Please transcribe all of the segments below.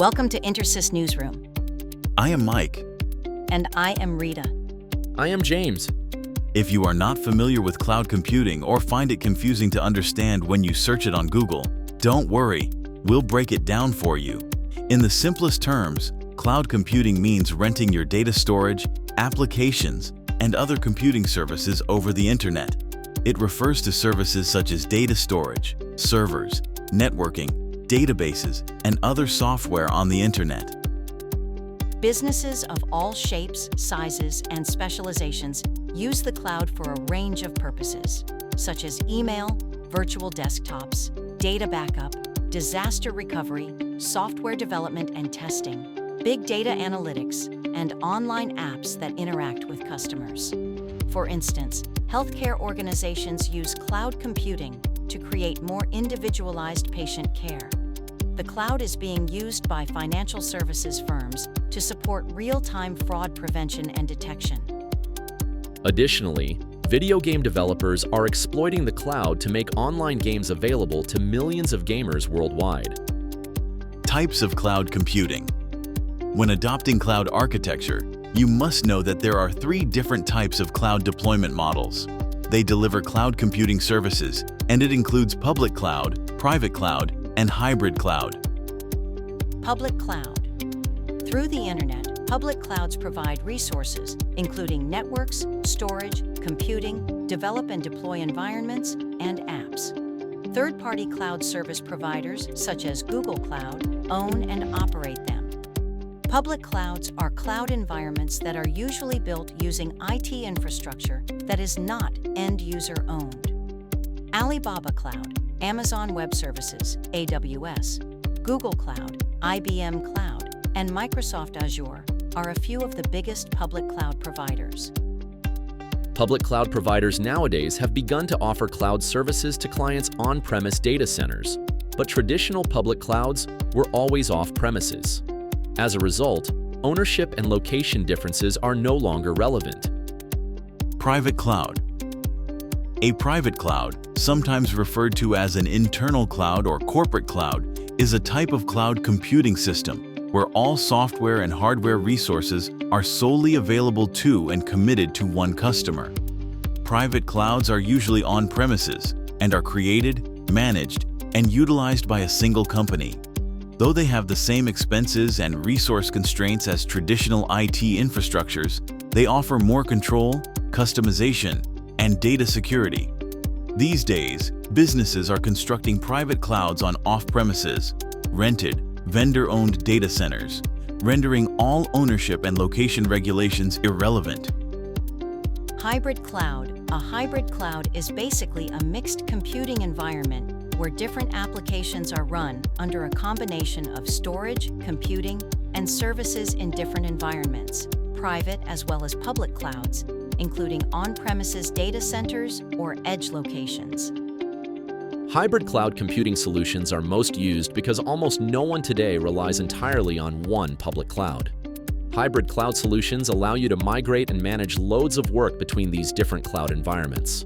Welcome to Intersys Newsroom. I am Mike. And I am Rita. I am James. If you are not familiar with cloud computing or find it confusing to understand when you search it on Google, don't worry, we'll break it down for you. In the simplest terms, cloud computing means renting your data storage, applications, and other computing services over the internet. It refers to services such as data storage, servers, networking, databases, and other software on the internet. Businesses of all shapes, sizes, and specializations use the cloud for a range of purposes, such as email, virtual desktops, data backup, disaster recovery, software development and testing, big data analytics, and online apps that interact with customers. For instance, healthcare organizations use cloud computing to create more individualized patient care. The cloud is being used by financial services firms to support real-time fraud prevention and detection. Additionally, video game developers are exploiting the cloud to make online games available to millions of gamers worldwide. Types of cloud computing. When adopting cloud architecture, you must know that there are 3 different types of cloud deployment models. They deliver cloud computing services, and it includes public cloud, private cloud, and hybrid cloud. Public cloud. Through the internet, public clouds provide resources, including networks, storage, computing, develop and deploy environments, and apps. Third-party cloud service providers, such as Google Cloud, own and operate them. Public clouds are cloud environments that are usually built using IT infrastructure that is not end-user owned. Alibaba Cloud, Amazon Web Services, AWS, Google Cloud, IBM Cloud, and Microsoft Azure are a few of the biggest public cloud providers. Public cloud providers nowadays have begun to offer cloud services to clients' on-premise data centers, but traditional public clouds were always off-premises. As a result, ownership and location differences are no longer relevant. Private cloud. A private cloud, sometimes referred to as an internal cloud or corporate cloud, is a type of cloud computing system where all software and hardware resources are solely available to and committed to one customer. Private clouds are usually on-premises and are created, managed, and utilized by a single company. Though they have the same expenses and resource constraints as traditional IT infrastructures, they offer more control, customization, and data security. These days, businesses are constructing private clouds on off-premises, rented, vendor-owned data centers, rendering all ownership and location regulations irrelevant. Hybrid cloud. A hybrid cloud is basically a mixed computing environment where different applications are run under a combination of storage, computing, and services in different environments, private as well as public clouds, including on-premises data centers or edge locations. Hybrid cloud computing solutions are most used because almost no one today relies entirely on one public cloud. Hybrid cloud solutions allow you to migrate and manage loads of work between these different cloud environments.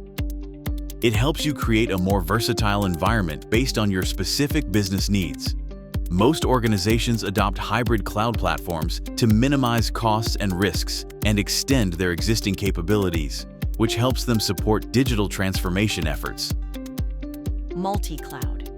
It helps you create a more versatile environment based on your specific business needs. Most organizations adopt hybrid cloud platforms to minimize costs and risks and extend their existing capabilities, which helps them support digital transformation efforts. Multi-cloud.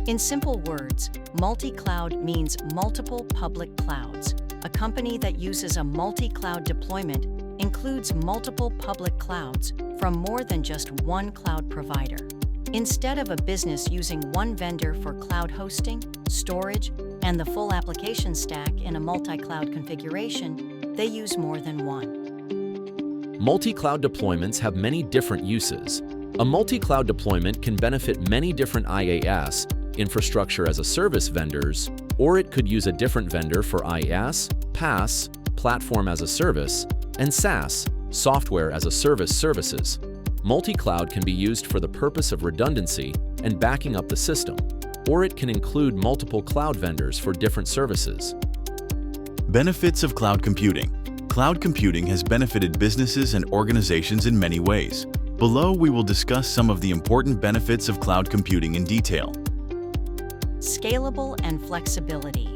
In simple words, multi-cloud means multiple public clouds. A company that uses a multi-cloud deployment includes multiple public clouds from more than just one cloud provider. Instead of a business using one vendor for cloud hosting, storage, and the full application stack in a multi-cloud configuration, they use more than one. Multi-cloud deployments have many different uses. A multi-cloud deployment can benefit many different IaaS, infrastructure as a service vendors, or it could use a different vendor for IaaS, PaaS, platform as a service, and SaaS, software as a service services. Multi-cloud can be used for the purpose of redundancy and backing up the system, or it can include multiple cloud vendors for different services. Benefits of cloud computing. Cloud computing has benefited businesses and organizations in many ways. Below, we will discuss some of the important benefits of cloud computing in detail. Scalable and flexibility.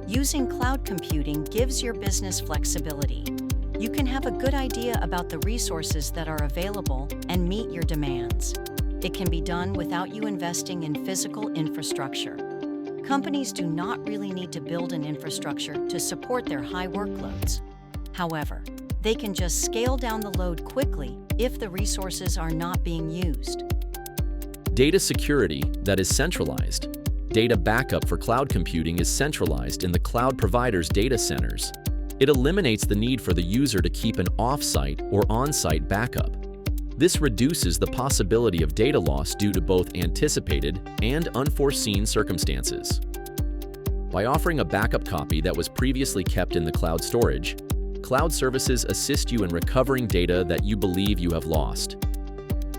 Using cloud computing gives your business flexibility. You can have a good idea about the resources that are available and meet your demands. It can be done without you investing in physical infrastructure. Companies do not really need to build an infrastructure to support their high workloads. However, they can just scale down the load quickly if the resources are not being used. Data security that is centralized. Data backup for cloud computing is centralized in the cloud provider's data centers. It eliminates the need for the user to keep an off-site or on-site backup. This reduces the possibility of data loss due to both anticipated and unforeseen circumstances. By offering a backup copy that was previously kept in the cloud storage, cloud services assist you in recovering data that you believe you have lost.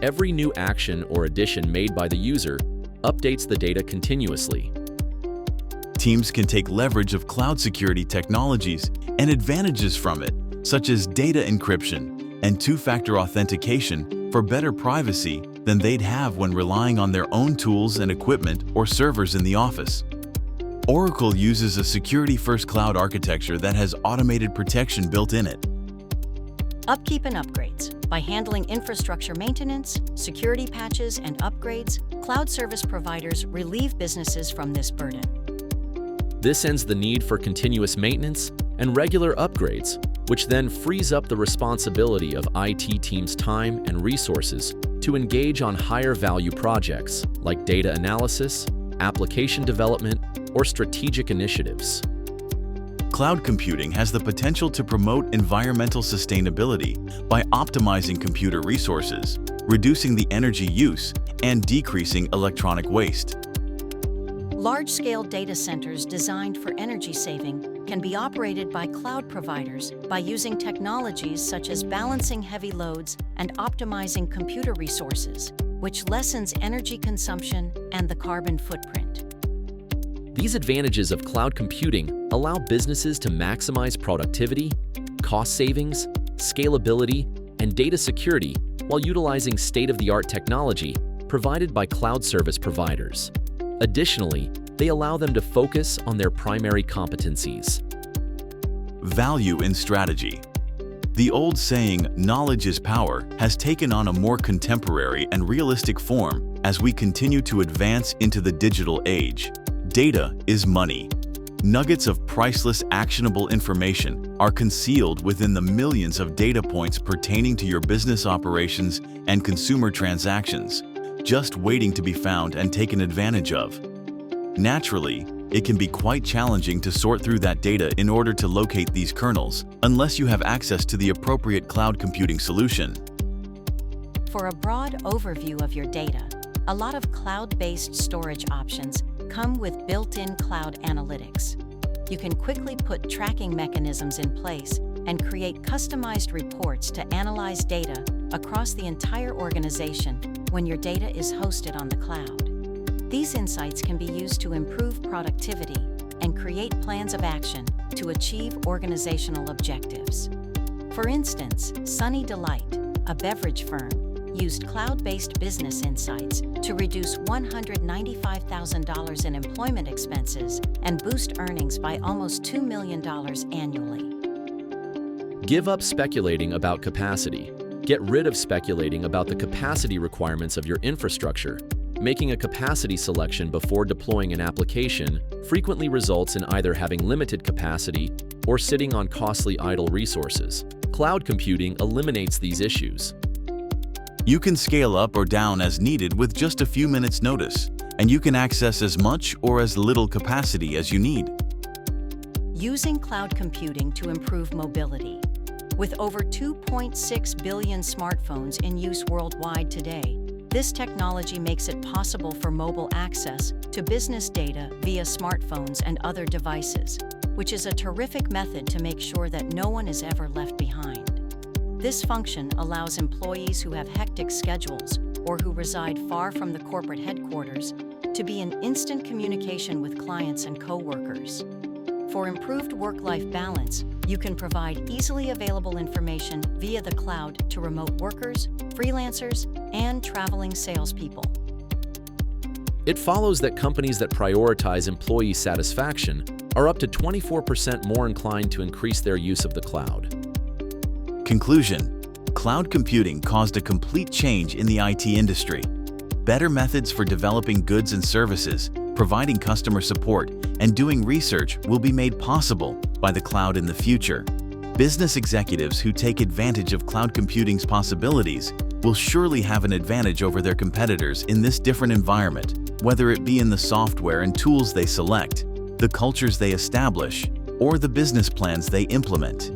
Every new action or addition made by the user updates the data continuously. Teams can take leverage of cloud security technologies and advantages from it, such as data encryption and two-factor authentication for better privacy than they'd have when relying on their own tools and equipment or servers in the office. Oracle uses a security-first cloud architecture that has automated protection built in it. Upkeep and upgrades. By handling infrastructure maintenance, security patches, and upgrades, cloud service providers relieve businesses from this burden. This ends the need for continuous maintenance and regular upgrades, which then frees up the responsibility of IT teams' time and resources to engage on higher value projects like data analysis, application development, or strategic initiatives. Cloud computing has the potential to promote environmental sustainability by optimizing computer resources, reducing the energy use, and decreasing electronic waste. Large-scale data centers designed for energy saving can be operated by cloud providers by using technologies such as balancing heavy loads and optimizing computer resources, which lessens energy consumption and the carbon footprint. These advantages of cloud computing allow businesses to maximize productivity, cost savings, scalability, and data security while utilizing state-of-the-art technology provided by cloud service providers. Additionally, they allow them to focus on their primary competencies. Value in strategy. The old saying, "Knowledge is power," has taken on a more contemporary and realistic form as we continue to advance into the digital age. Data is money. Nuggets of priceless, actionable information are concealed within the millions of data points pertaining to your business operations and consumer transactions, just waiting to be found and taken advantage of. Naturally, it can be quite challenging to sort through that data in order to locate these kernels, unless you have access to the appropriate cloud computing solution. For a broad overview of your data, a lot of cloud-based storage options come with built-in cloud analytics. You can quickly put tracking mechanisms in place and create customized reports to analyze data across the entire organization when your data is hosted on the cloud. These insights can be used to improve productivity and create plans of action to achieve organizational objectives. For instance, Sunny Delight, a beverage firm, used cloud-based business insights to reduce $195,000 in employment expenses and boost earnings by almost $2 million annually. Give up speculating about capacity. Get rid of speculating about the capacity requirements of your infrastructure. Making a capacity selection before deploying an application frequently results in either having limited capacity or sitting on costly idle resources. Cloud computing eliminates these issues. You can scale up or down as needed with just a few minutes' notice, and you can access as much or as little capacity as you need. Using cloud computing to improve mobility. With over 2.6 billion smartphones in use worldwide today, this technology makes it possible for mobile access to business data via smartphones and other devices, which is a terrific method to make sure that no one is ever left behind. This function allows employees who have hectic schedules or who reside far from the corporate headquarters to be in instant communication with clients and coworkers. For improved work-life balance, you can provide easily available information via the cloud to remote workers, freelancers, and traveling salespeople. It follows that companies that prioritize employee satisfaction are up to 24% more inclined to increase their use of the cloud. Conclusion: cloud computing caused a complete change in the IT industry. Better methods for developing goods and services, providing customer support, and doing research will be made possible by the cloud in the future. Business executives who take advantage of cloud computing's possibilities will surely have an advantage over their competitors in this different environment, whether it be in the software and tools they select, the cultures they establish, or the business plans they implement.